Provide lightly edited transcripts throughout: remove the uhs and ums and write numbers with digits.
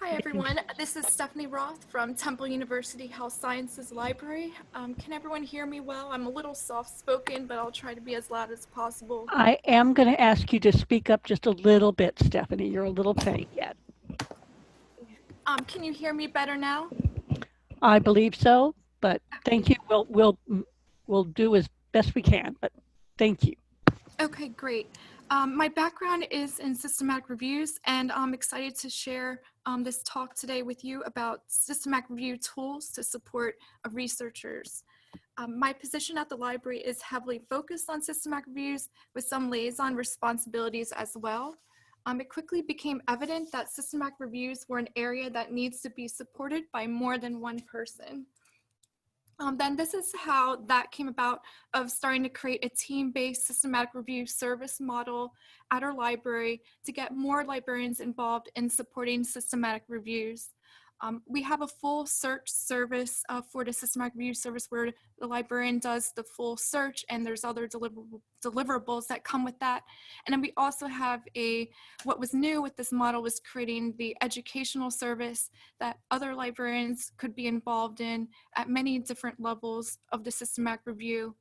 Hi everyone, this is Stephanie Roth from Temple University Health Sciences Library. Can everyone hear me well? I'm a little soft-spoken, but I'll try to be as loud as possible. I am going to ask you to speak up just a little bit, Stephanie. You're a little faint yet. Can you hear me better now? I believe so, but thank you. We'll do as best we can, but thank you. Okay, great. My background is in systematic reviews, and I'm excited to share this talk today with you about systematic review tools to support researchers. My position at the library is heavily focused on systematic reviews with some liaison responsibilities as well. It quickly became evident that systematic reviews were an area that needs to be supported by more than one person. Then this is how that came about, of starting to create a team-based systematic review service model at our library to get more librarians involved in supporting systematic reviews. We have a full search service for the systematic review service where the librarian does the full search, and there's other deliverables that come with that. And then we also have what was new with this model was creating the educational service that other librarians could be involved in at many different levels of the systematic review.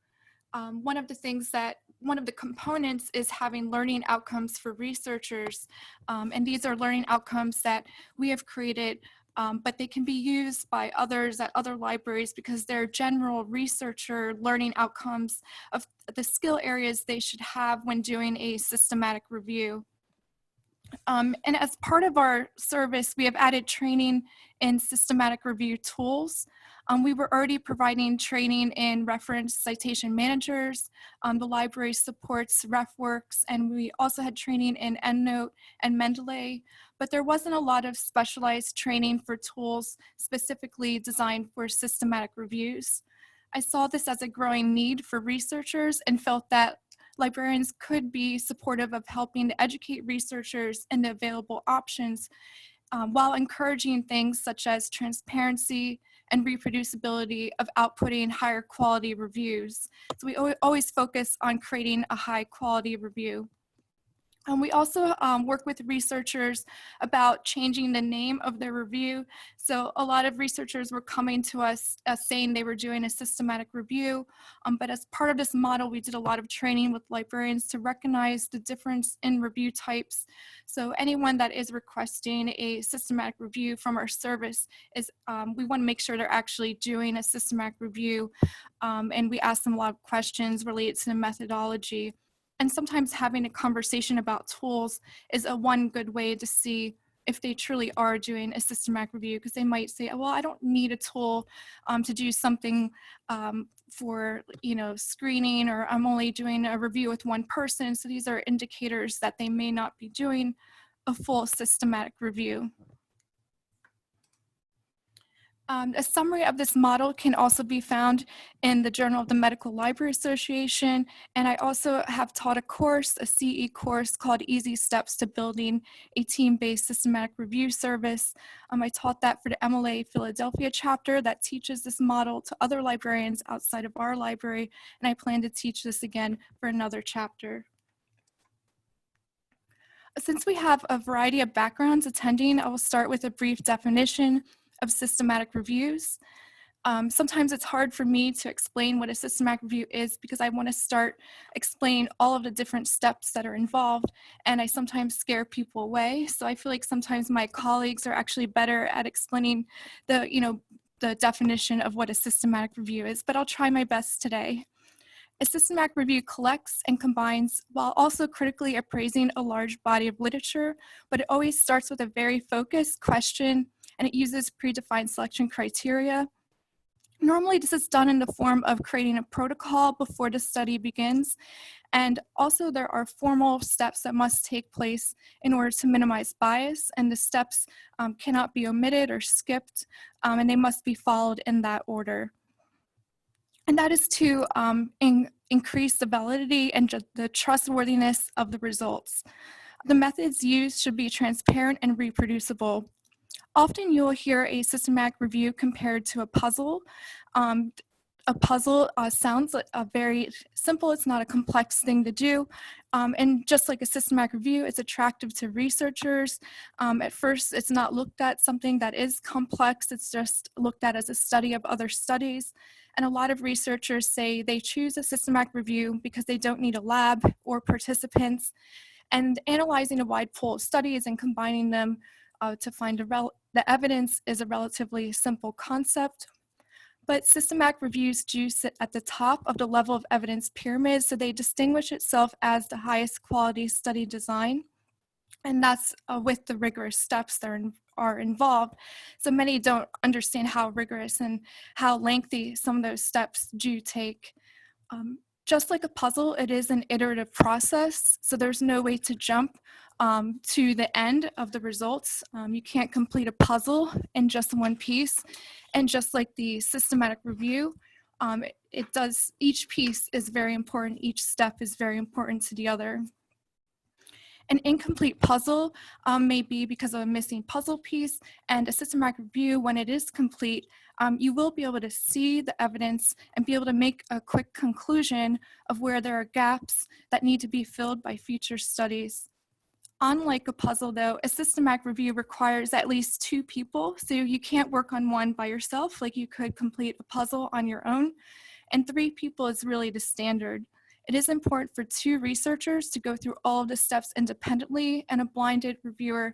One of the components is having learning outcomes for researchers. And these are learning outcomes that we have created, but they can be used by others at other libraries because they're general researcher learning outcomes of the skill areas they should have when doing a systematic review. And as part of our service, we have added training in systematic review tools. We were already providing training in reference citation managers. The library supports RefWorks, and we also had training in EndNote and Mendeley, but there wasn't a lot of specialized training for tools specifically designed for systematic reviews. I saw this as a growing need for researchers and felt that librarians could be supportive of helping to educate researchers in the available options while encouraging things such as transparency and reproducibility of outputting higher quality reviews. So we always focus on creating a high quality review. We also work with researchers about changing the name of their review. So a lot of researchers were coming to us saying they were doing a systematic review, but as part of this model, we did a lot of training with librarians to recognize the difference in review types. So anyone that is requesting a systematic review from our service is, we want to make sure they're actually doing a systematic review, and we ask them a lot of questions related to the methodology. And sometimes having a conversation about tools is one good way to see if they truly are doing a systematic review, because they might say, well, I don't need a tool to do something for screening, or I'm only doing a review with one person. So these are indicators that they may not be doing a full systematic review. A summary of this model can also be found in the Journal of the Medical Library Association, and I also have taught a course, a CE course called Easy Steps to Building a Team-Based Systematic Review Service. I taught that for the MLA Philadelphia chapter that teaches this model to other librarians outside of our library, and I plan to teach this again for another chapter. Since we have a variety of backgrounds attending, I will start with a brief definition of systematic reviews. Sometimes it's hard for me to explain what a systematic review is because I want to start explaining all of the different steps that are involved, and I sometimes scare people away. So I feel like sometimes my colleagues are actually better at explaining the definition of what a systematic review is, but I'll try my best today. A systematic review collects and combines while also critically appraising a large body of literature, but it always starts with a very focused question, and it uses predefined selection criteria. Normally, this is done in the form of creating a protocol before the study begins, and also there are formal steps that must take place in order to minimize bias, and the steps cannot be omitted or skipped, and they must be followed in that order. And that is to increase the validity and the trustworthiness of the results. The methods used should be transparent and reproducible. Often you will hear a systematic review compared to a puzzle. a puzzle sounds like a very simple. It's not a complex thing to do. And just like a systematic review, it's attractive to researchers. At first, it's not looked at something that is complex. It's just looked at as a study of other studies. And a lot of researchers say they choose a systematic review because they don't need a lab or participants. And analyzing a wide pool of studies and combining them to find the evidence is a relatively simple concept. But systematic reviews do sit at the top of the level of evidence pyramid, so they distinguish itself as the highest quality study design, and that's with the rigorous steps that are involved. So many don't understand how rigorous and how lengthy some of those steps do take. Just like a puzzle, it is an iterative process, so there's no way to jump to the end of the results. You can't complete a puzzle in just one piece. And just like the systematic review, it does, each piece is very important, each step is very important to the other. An incomplete puzzle may be because of a missing puzzle piece, and a systematic review, when it is complete, you will be able to see the evidence and be able to make a quick conclusion of where there are gaps that need to be filled by future studies. Unlike a puzzle, though, a systematic review requires at least 2 people, so you can't work on one by yourself like you could complete a puzzle on your own, and 3 people is really the standard. It is important for 2 researchers to go through all of the steps independently and a blinded reviewer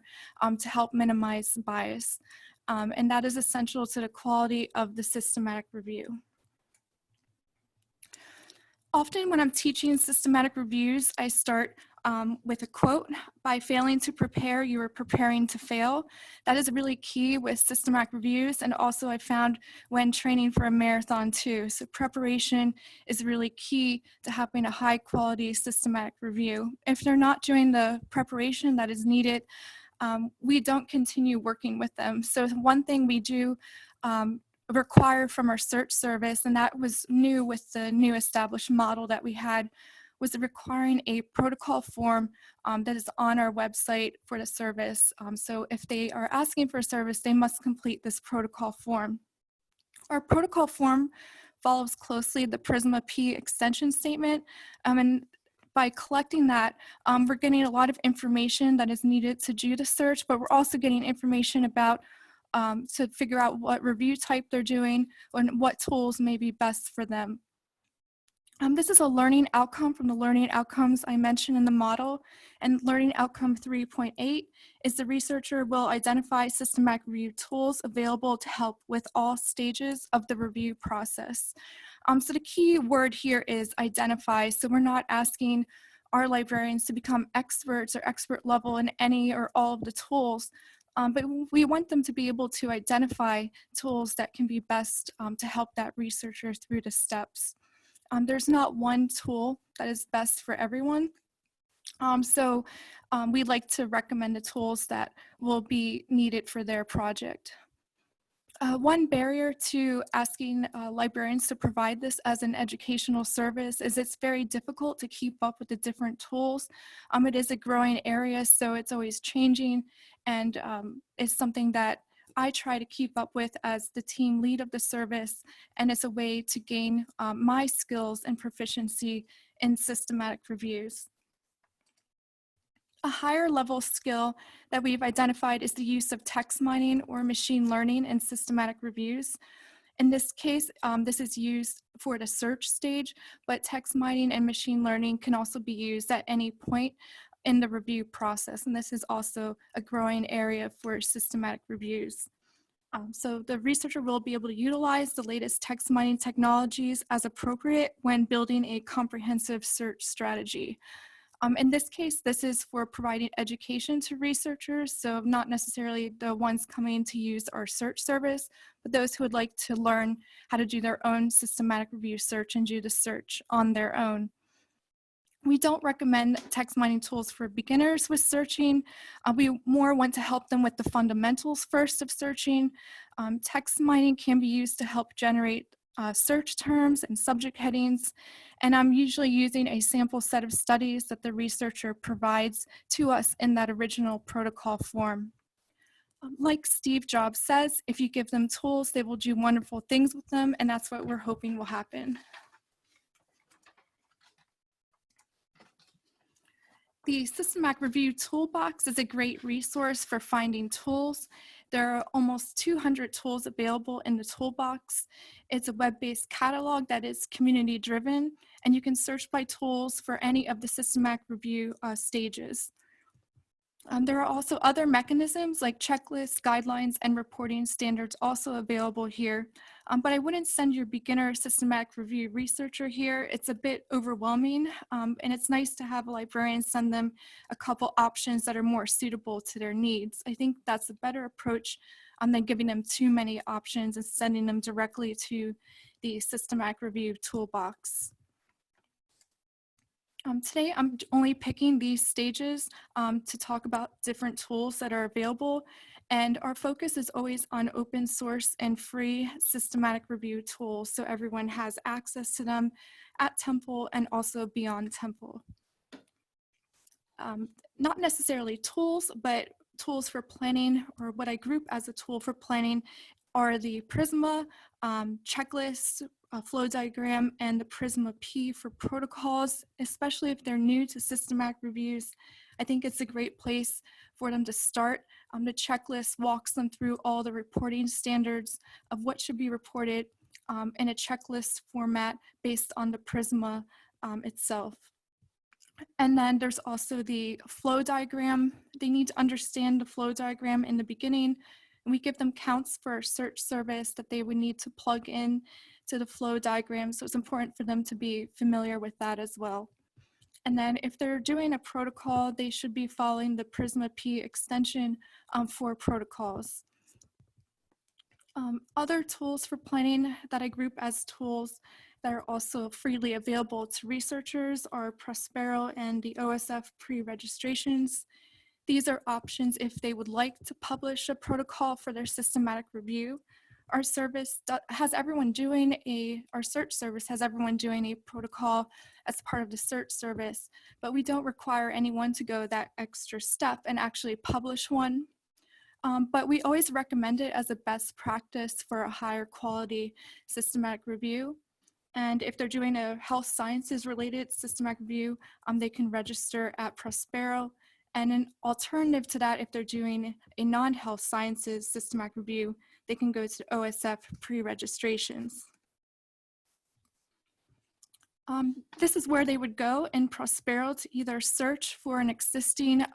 to help minimize bias. And that is essential to the quality of the systematic review. Often when I'm teaching systematic reviews, I start with a quote: "By failing to prepare, you are preparing to fail." That is really key with systematic reviews, and also I found when training for a marathon too. So preparation is really key to having a high quality systematic review. If they're not doing the preparation that is needed, we don't continue working with them. So one thing we do require from our search service, and that was new with the new established model that we had, was requiring a protocol form that is on our website for the service. So if they are asking for a service, they must complete this protocol form. Our protocol form follows closely the Prisma P extension statement, and by collecting that, we're getting a lot of information that is needed to do the search, but we're also getting information about to figure out what review type they're doing and what tools may be best for them. This is a learning outcome from the learning outcomes I mentioned in the model, and learning outcome 3.8 is the researcher will identify systematic review tools available to help with all stages of the review process. So the key word here is identify. So we're not asking our librarians to become experts or expert level in any or all of the tools, but we want them to be able to identify tools that can be best to help that researcher through the steps. There's not one tool that is best for everyone. So we like to recommend the tools that will be needed for their project. One barrier to asking librarians to provide this as an educational service is it's very difficult to keep up with the different tools. It is a growing area, so it's always changing, and it's something that I try to keep up with as the team lead of the service, and it's a way to gain my skills and proficiency in systematic reviews. A higher level skill that we've identified is the use of text mining or machine learning in systematic reviews. In this case, this is used for the search stage, but text mining and machine learning can also be used at any point in the review process, and this is also a growing area for systematic reviews. So the researcher will be able to utilize the latest text mining technologies as appropriate when building a comprehensive search strategy. In this case, this is for providing education to researchers, so not necessarily the ones coming to use our search service, but those who would like to learn how to do their own systematic review search and do the search on their own. We don't recommend text mining tools for beginners with searching. We more want to help them with the fundamentals first of searching. Text mining can be used to help generate search terms and subject headings, and I'm usually using a sample set of studies that the researcher provides to us in that original protocol form. Like Steve Jobs says, if you give them tools, they will do wonderful things with them, and that's what we're hoping will happen. The Systematic Review Toolbox is a great resource for finding tools. There are almost 200 tools available in the toolbox. It's a web-based catalog that is community-driven, and you can search by tools for any of the Systematic Review stages. There are also other mechanisms like checklists, guidelines, and reporting standards also available here. But I wouldn't send your beginner systematic review researcher here. It's a bit overwhelming, and it's nice to have a librarian send them a couple options that are more suitable to their needs. I think that's a better approach than giving them too many options and sending them directly to the systematic review toolbox. Today, I'm only picking these stages to talk about different tools that are available, and our focus is always on open source and free systematic review tools, so everyone has access to them at Temple and also beyond Temple. Not necessarily tools, but tools for planning, or what I group as a tool for planning, are the Prisma checklist, flow diagram, and the Prisma P for protocols, especially if they're new to systematic reviews. I think it's a great place for them to start. The checklist walks them through all the reporting standards of what should be reported in a checklist format based on the Prisma itself. And then there's also the flow diagram. They need to understand the flow diagram in the beginning. And we give them counts for a search service that they would need to plug in to the flow diagram. So it's important for them to be familiar with that as well. And then if they're doing a protocol, they should be following the Prisma P extension for protocols. Other tools for planning that I group as tools that are also freely available to researchers are Prospero and the OSF pre-registrations. These are options if they would like to publish a protocol for their systematic review. Our service has everyone doing our search service has everyone doing a protocol as part of the search service, but we don't require anyone to go that extra step and actually publish one. But we always recommend it as a best practice for a higher quality systematic review. And if they're doing a health sciences related systematic review, they can register at Prospero. And an alternative to that, if they're doing a non-health sciences systematic review, they can go to OSF pre-registrations. This is where they would go in Prospero to either search for an existing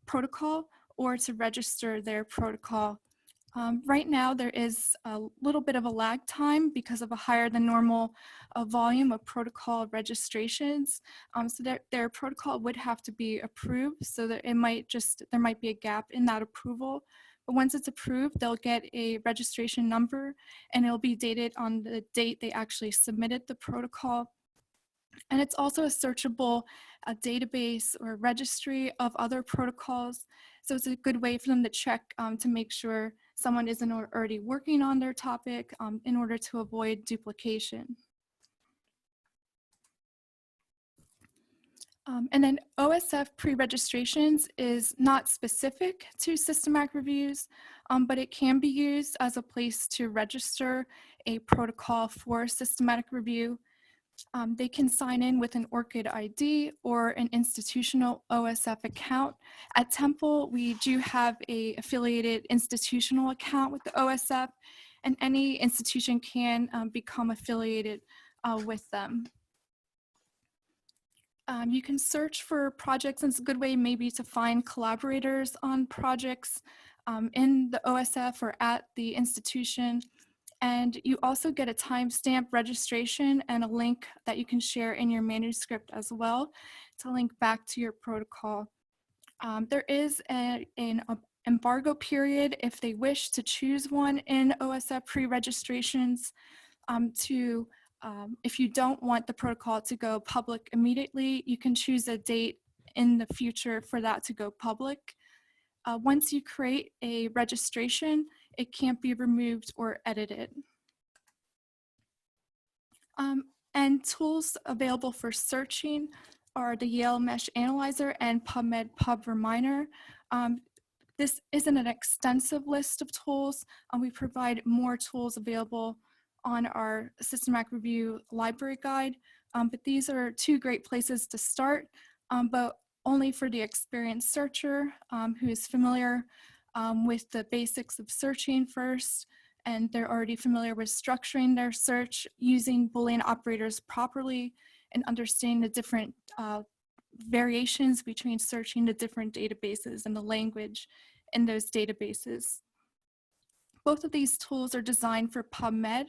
protocol or to register their protocol. Right now, there is a little bit of a lag time because of a higher than normal volume of protocol registrations. So their protocol would have to be approved, so that there might be a gap in that approval. But once it's approved, they'll get a registration number, and it'll be dated on the date they actually submitted the protocol. And it's also a searchable database or registry of other protocols. So it's a good way for them to check to make sure someone isn't already working on their topic in order to avoid duplication. And then OSF pre-registrations is not specific to systematic reviews, but it can be used as a place to register a protocol for systematic review. They can sign in with an ORCID ID or an institutional OSF account. At Temple, we do have an affiliated institutional account with the OSF, and any institution can become affiliated with them. You can search for projects, and it's a good way maybe to find collaborators on projects in the OSF or at the institution. And you also get a timestamp registration and a link that you can share in your manuscript as well to link back to your protocol. There is an embargo period if they wish to choose one in OSF pre-registrations if you don't want the protocol to go public immediately, you can choose a date in the future for that to go public. Once you create a registration, it can't be removed or edited. And tools available for searching are the Yale Mesh Analyzer and PubMed PubReminder. This isn't an extensive list of tools. We provide more tools available on our systematic review library guide, but these are two great places to start, but only for the experienced searcher who is familiar with the basics of searching first, and they're already familiar with structuring their search, using Boolean operators properly, and understanding the different variations between searching the different databases and the language in those databases. Both of these tools are designed for PubMed.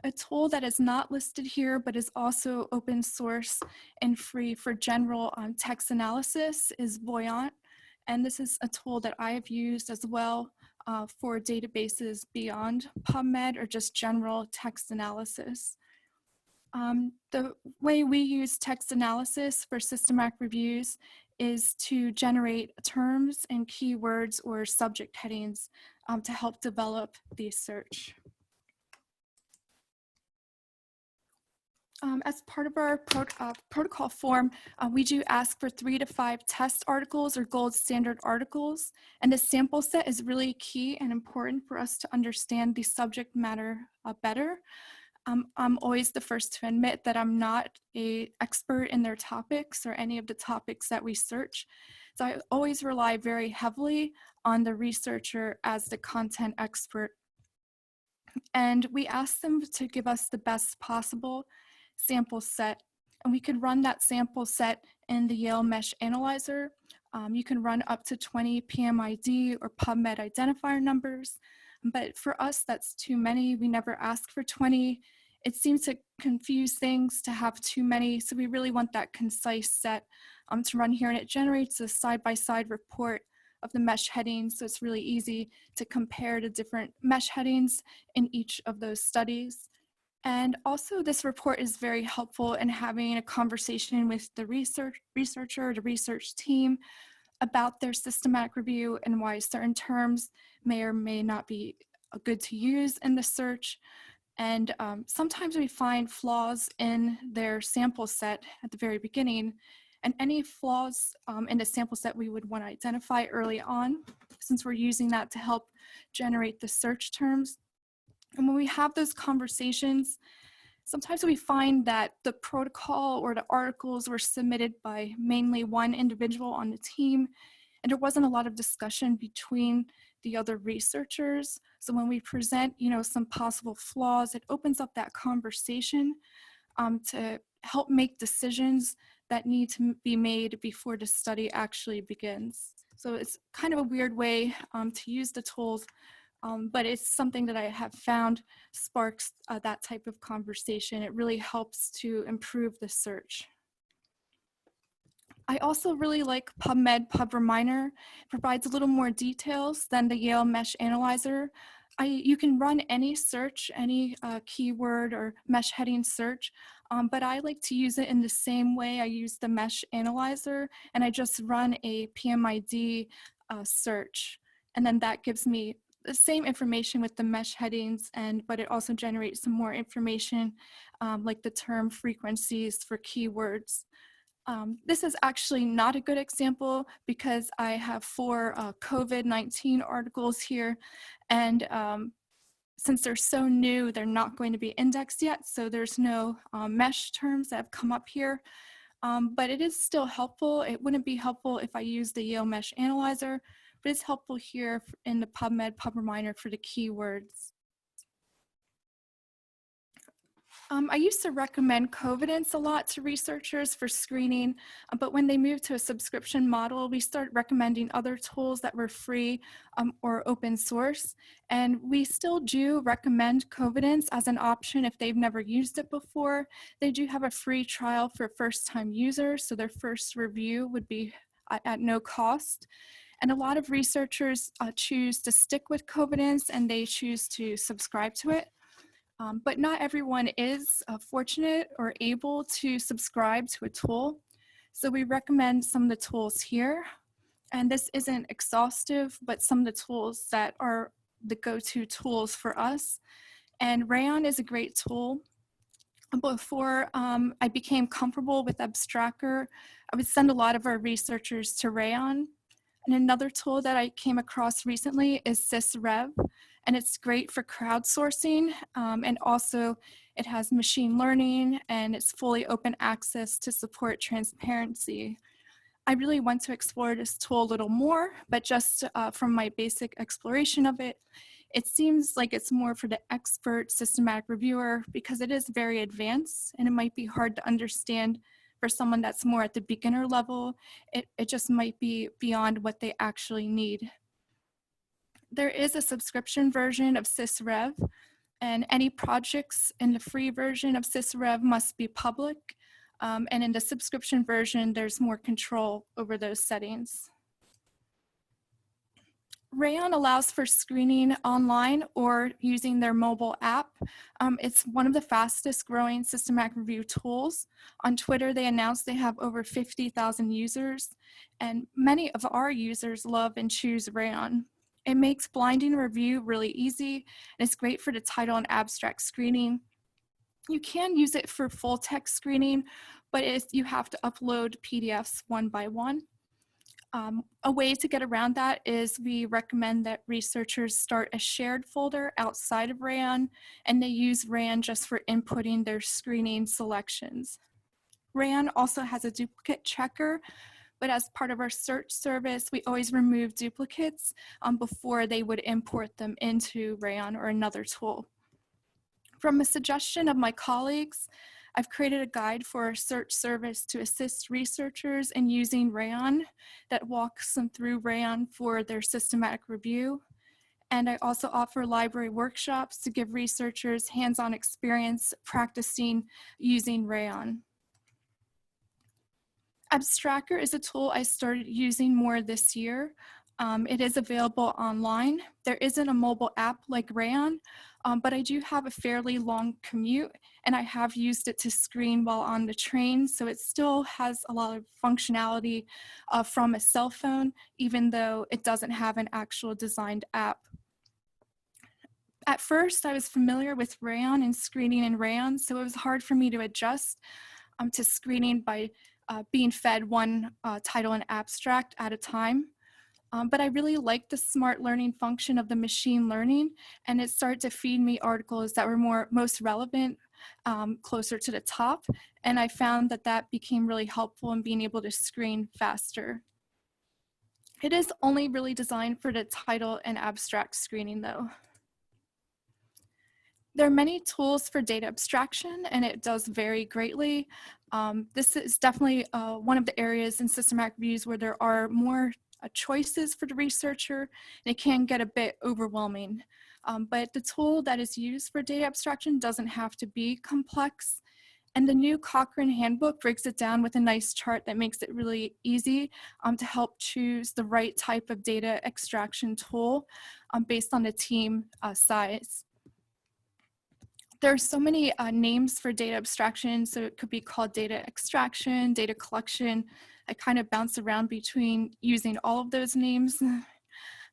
A tool that is not listed here but is also open source and free for general text analysis is Voyant. And this is a tool that I have used as well for databases beyond PubMed or just general text analysis. The way we use text analysis for systematic reviews is to generate terms and keywords or subject headings to help develop the search. As part of our protocol form, we do ask for 3 to 5 test articles or gold standard articles, and the sample set is really key and important for us to understand the subject matter better. I'm always the first to admit that I'm not an expert in their topics or any of the topics that we search. So I always rely very heavily on the researcher as the content expert. And we ask them to give us the best possible sample set. And we could run that sample set in the Yale Mesh Analyzer. You can run up to 20 PMID or PubMed identifier numbers. But for us, that's too many. We never ask for 20. It seems to confuse things to have too many. So we really want that concise set to run here. And it generates a side-by-side report of the mesh headings. So it's really easy to compare the different mesh headings in each of those studies. And also this report is very helpful in having a conversation with the researcher, the research team about their systematic review and why certain terms may or may not be good to use in the search. And sometimes we find flaws in their sample set at the very beginning, and any flaws in the sample set we would want to identify early on, since we're using that to help generate the search terms. And when we have those conversations, sometimes we find that the protocol or the articles were submitted by mainly one individual on the team, and there wasn't a lot of discussion between the other researchers. So when we present, some possible flaws, it opens up that conversation to help make decisions that need to be made before the study actually begins. So it's kind of a weird way to use the tools, but it's something that I have found sparks that type of conversation. It really helps to improve the search. I also really like PubMed PubReminer. It provides a little more details than the Yale Mesh Analyzer. You can run any search, any keyword or mesh heading search, but I like to use it in the same way I use the Mesh Analyzer, and I just run a PMID search. And then that gives me the same information with the mesh headings, but it also generates some more information like the term frequencies for keywords. This is actually not a good example because I have 4 COVID-19 articles here, and since they're so new, they're not going to be indexed yet, so there's no mesh terms that have come up here, but it is still helpful. It wouldn't be helpful if I used the Yale Mesh Analyzer, but it's helpful here in the PubMed PubReminer for the keywords. I used to recommend Covidence a lot to researchers for screening, but when they moved to a subscription model, we started recommending other tools that were free or open source. And we still do recommend Covidence as an option if they've never used it before. They do have a free trial for first-time users, so their first review would be at no cost. And a lot of researchers choose to stick with Covidence and they choose to subscribe to it. But not everyone is fortunate or able to subscribe to a tool. So we recommend some of the tools here. And this isn't exhaustive, but some of the tools that are the go-to tools for us. And Rayon is a great tool. Before I became comfortable with Abstracker, I would send a lot of our researchers to Rayon. And another tool that I came across recently is SysRev, and it's great for crowdsourcing. And also it has machine learning and it's fully open access to support transparency. I really want to explore this tool a little more, but just from my basic exploration of it, it seems like it's more for the expert systematic reviewer because it is very advanced and it might be hard to understand for someone that's more at the beginner level. It just might be beyond what they actually need. There is a subscription version of SysRev, and any projects in the free version of SysRev must be public. And in the subscription version, there's more control over those settings. Rayon allows for screening online or using their mobile app. It's one of the fastest growing systematic review tools. On Twitter, they announced they have over 50,000 users, and many of our users love and choose Rayon. It makes blinding review really easy, and it's great for the title and abstract screening. You can use it for full text screening, but you have to upload PDFs one by one. A way to get around that is we recommend that researchers start a shared folder outside of Rayon, and they use Rayon just for inputting their screening selections. Rayon also has a duplicate checker, but as part of our search service, we always remove duplicates before they would import them into Rayon or another tool. From a suggestion of my colleagues, I've created a guide for our search service to assist researchers in using Rayon that walks them through Rayon for their systematic review. And I also offer library workshops to give researchers hands-on experience practicing using Rayon. Abstractor is a tool I started using more this year. It is available online. There isn't a mobile app like Rayon, but I do have a fairly long commute and I have used it to screen while on the train, so it still has a lot of functionality from a cell phone, even though it doesn't have an actual designed app. At first, I was familiar with Rayon and screening in Rayon, so it was hard for me to adjust to screening by being fed one title and abstract at a time. But I really liked the smart learning function of the machine learning, and it started to feed me articles that were most relevant, closer to the top, and I found that that became really helpful in being able to screen faster. It is only really designed for the title and abstract screening though. There are many tools for data abstraction, and it does vary greatly. This is definitely one of the areas in systematic reviews where there are more choices for the researcher, and it can get a bit overwhelming. But the tool that is used for data abstraction doesn't have to be complex. And the new Cochrane handbook breaks it down with a nice chart that makes it really easy to help choose the right type of data extraction tool based on the team size. There are so many names for data abstraction, so it could be called data extraction, data collection. I kind of bounce around between using all of those names.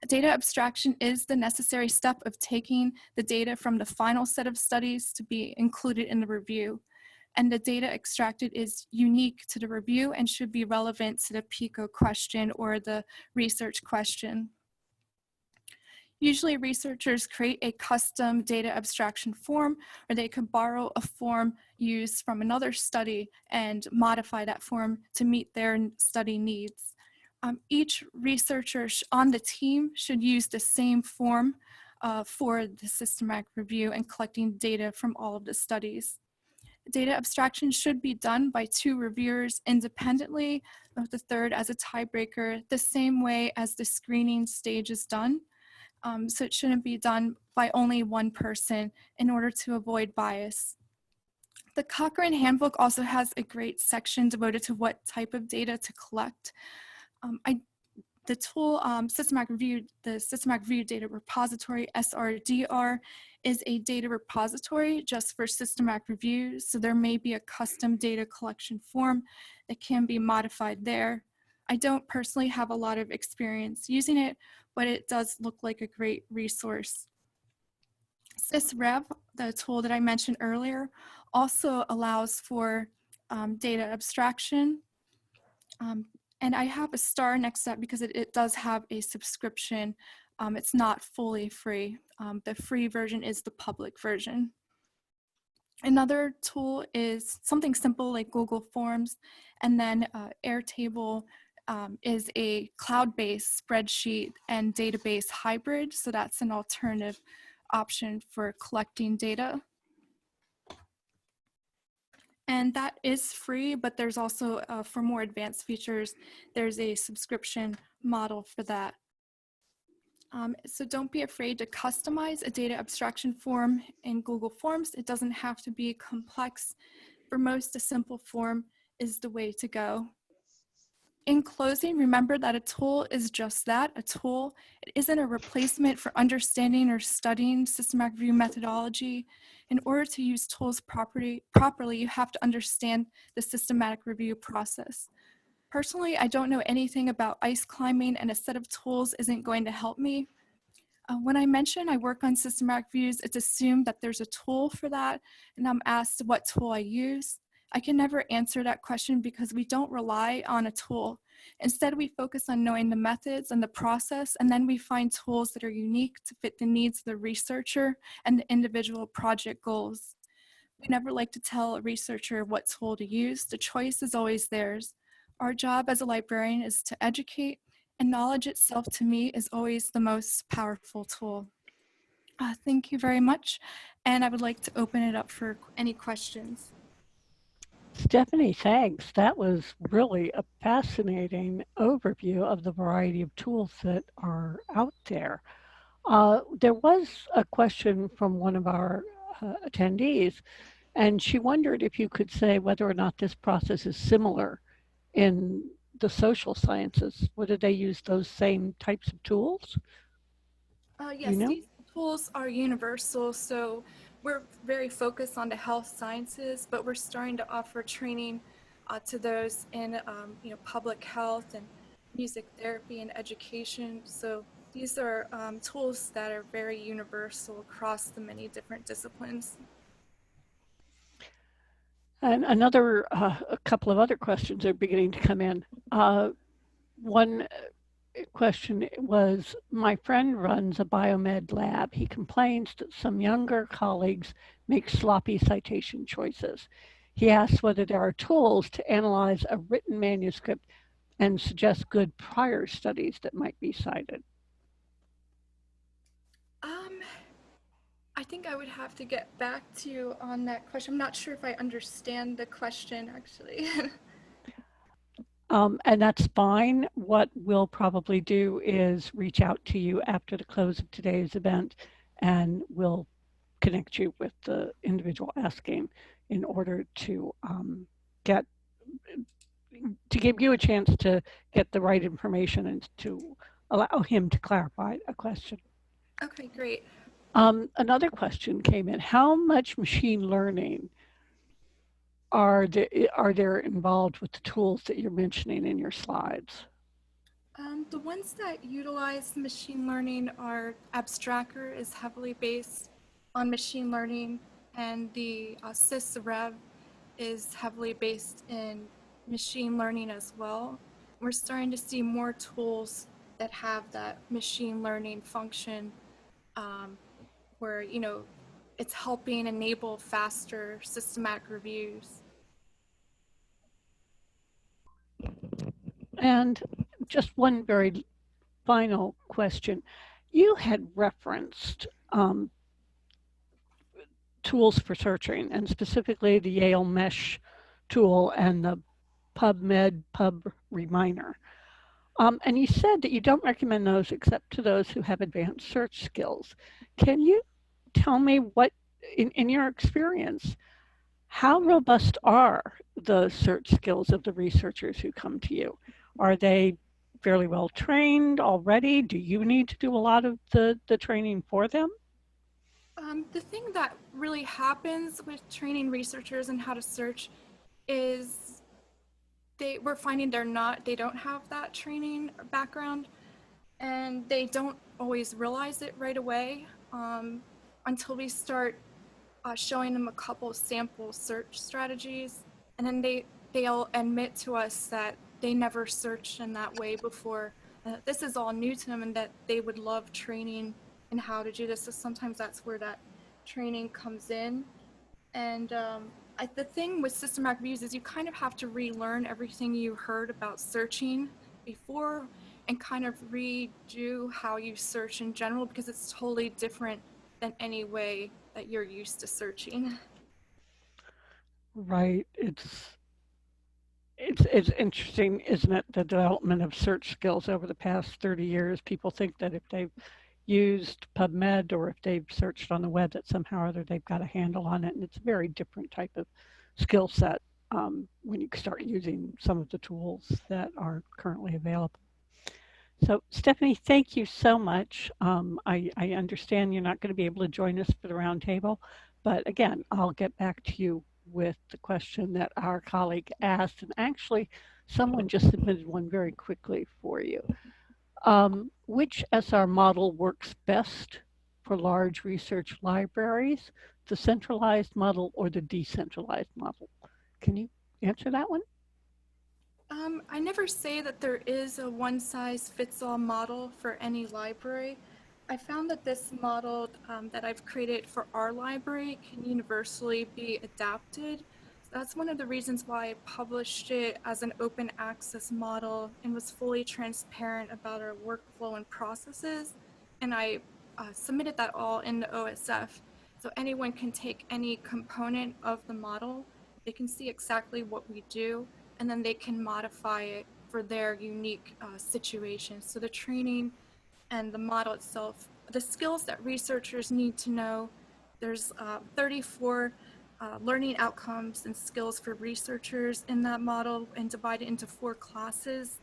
Data abstraction is the necessary step of taking the data from the final set of studies to be included in the review. And the data extracted is unique to the review and should be relevant to the PICO question or the research question. Usually researchers create a custom data abstraction form, or they could borrow a form used from another study and modify that form to meet their study needs. Each researcher on the team should use the same form for the systematic review and collecting data from all of the studies. Data abstraction should be done by 2 reviewers independently, with the third as a tiebreaker, the same way as the screening stage is done. So it shouldn't be done by only one person in order to avoid bias. The Cochrane handbook also has a great section devoted to what type of data to collect. The tool the Systematic Review Data Repository, SRDR, is a data repository just for systematic review, so there may be a custom data collection form that can be modified there. I don't personally have a lot of experience using it, but it does look like a great resource. SysRev, the tool that I mentioned earlier, also allows for data abstraction. And I have a star next to that because it does have a subscription. It's not fully free. The free version is the public version. Another tool is something simple like Google Forms, and then Airtable is a cloud-based spreadsheet and database hybrid, so that's an alternative option for collecting data. And that is free, but there's also, for more advanced features, there's a subscription model for that. So don't be afraid to customize a data abstraction form in Google Forms. It doesn't have to be complex. For most, a simple form is the way to go. In closing, remember that a tool is just that, a tool. It isn't a replacement for understanding or studying systematic review methodology. In order to use tools properly, you have to understand the systematic review process. Personally, I don't know anything about ice climbing, and a set of tools isn't going to help me. When I mention I work on systematic views, it's assumed that there's a tool for that, and I'm asked what tool I use. I can never answer that question because we don't rely on a tool. Instead, we focus on knowing the methods and the process, and then we find tools that are unique to fit the needs of the researcher and the individual project goals. We never like to tell a researcher what tool to use. The choice is always theirs. Our job as a librarian is to educate, and knowledge itself to me is always the most powerful tool. Thank you very much, and I would like to open it up for any questions. Stephanie, thanks. That was really a fascinating overview of the variety of tools that are out there. There was a question from one of our attendees, and she wondered if you could say whether or not this process is similar in the social sciences. Whether they use those same types of tools? Do you Yes, know? these tools are universal, so we're very focused on the health sciences, but we're starting to offer training to those in public health and music therapy and education. So these are tools that are very universal across the many different disciplines. And a couple of other questions are beginning to come in. One question was, my friend runs a biomed lab. He complains that some younger colleagues make sloppy citation choices. He asks whether there are tools to analyze a written manuscript and suggest good prior studies that might be cited. Um, I think I would have to get back to you on that question. I'm not sure if I understand the question actually. And that's fine. What we'll probably do is reach out to you after the close of today's event, and we'll connect you with the individual asking in order get to give you a chance to get the right information and to allow him to clarify a question. Okay, great. Another question came in: how much machine learning are there involved with the tools that you're mentioning in your slides? The ones that utilize machine learning are Abstracker is heavily based on machine learning, and the SysRev is heavily based in machine learning as well. We're starting to see more tools that have that machine learning function, um, where it's helping enable faster systematic reviews. And just one very final question. You had referenced tools for searching, and specifically the Yale Mesh tool and the PubMed Pub Reminder. And you said that you don't recommend those except to those who have advanced search skills. Can you tell me what, in your experience, how robust are the search skills of the researchers who come to you? Are they fairly well trained already? Do you need to do a lot of the training for them? The thing that really happens with training researchers and how to search is we're finding they don't have that training background, and they don't always realize it right away, until we start showing them a couple sample search strategies, and then they'll admit to us that they never searched in that way before. This is all new to them, and that they would love training in how to do this. So sometimes that's where that training comes in. And the thing with systematic reviews is you kind of have to relearn everything you heard about searching before and kind of redo how you search in general because it's totally different than any way that you're used to searching. Right. It's interesting, isn't it, the development of search skills over the past 30 years. People think that if they've used PubMed or if they've searched on the web that somehow or other they've got a handle on it. And it's a very different type of skill set when you start using some of the tools that are currently available. So, Stephanie, thank you so much. I understand you're not going to be able to join us for the roundtable, but again, I'll get back to you with the question that our colleague asked. And actually, someone just submitted one very quickly for you. Which SR model works best for large research libraries, the centralized model or the decentralized model? Can you answer that one? I never say that there is a one size fits all model for any library. I found that this model that I've created for our library can universally be adapted. So that's one of the reasons why I published it as an open access model and was fully transparent about our workflow and processes. And I submitted that all in the OSF. So anyone can take any component of the model, they can see exactly what we do, and then they can modify it for their unique situation. So the training and the model itself, the skills that researchers need to know, there's 34 learning outcomes and skills for researchers in that model and divided into 4 classes.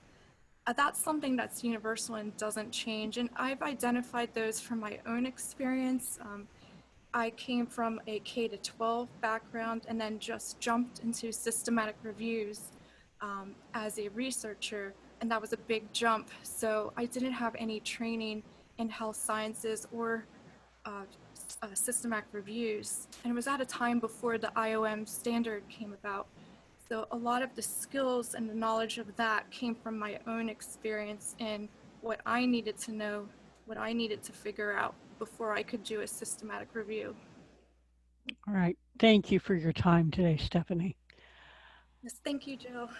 That's something that's universal and doesn't change. And I've identified those from my own experience. I came from a K to 12 background and then just jumped into systematic reviews as a researcher, and that was a big jump. So I didn't have any training in health sciences or uh, systematic reviews, and it was at a time before the IOM standard came about. So a lot of the skills and the knowledge of that came from my own experience and what I needed to know, what I needed to figure out before I could do a systematic review. All right. Thank you for your time today, Stephanie. Yes, thank you, Jill.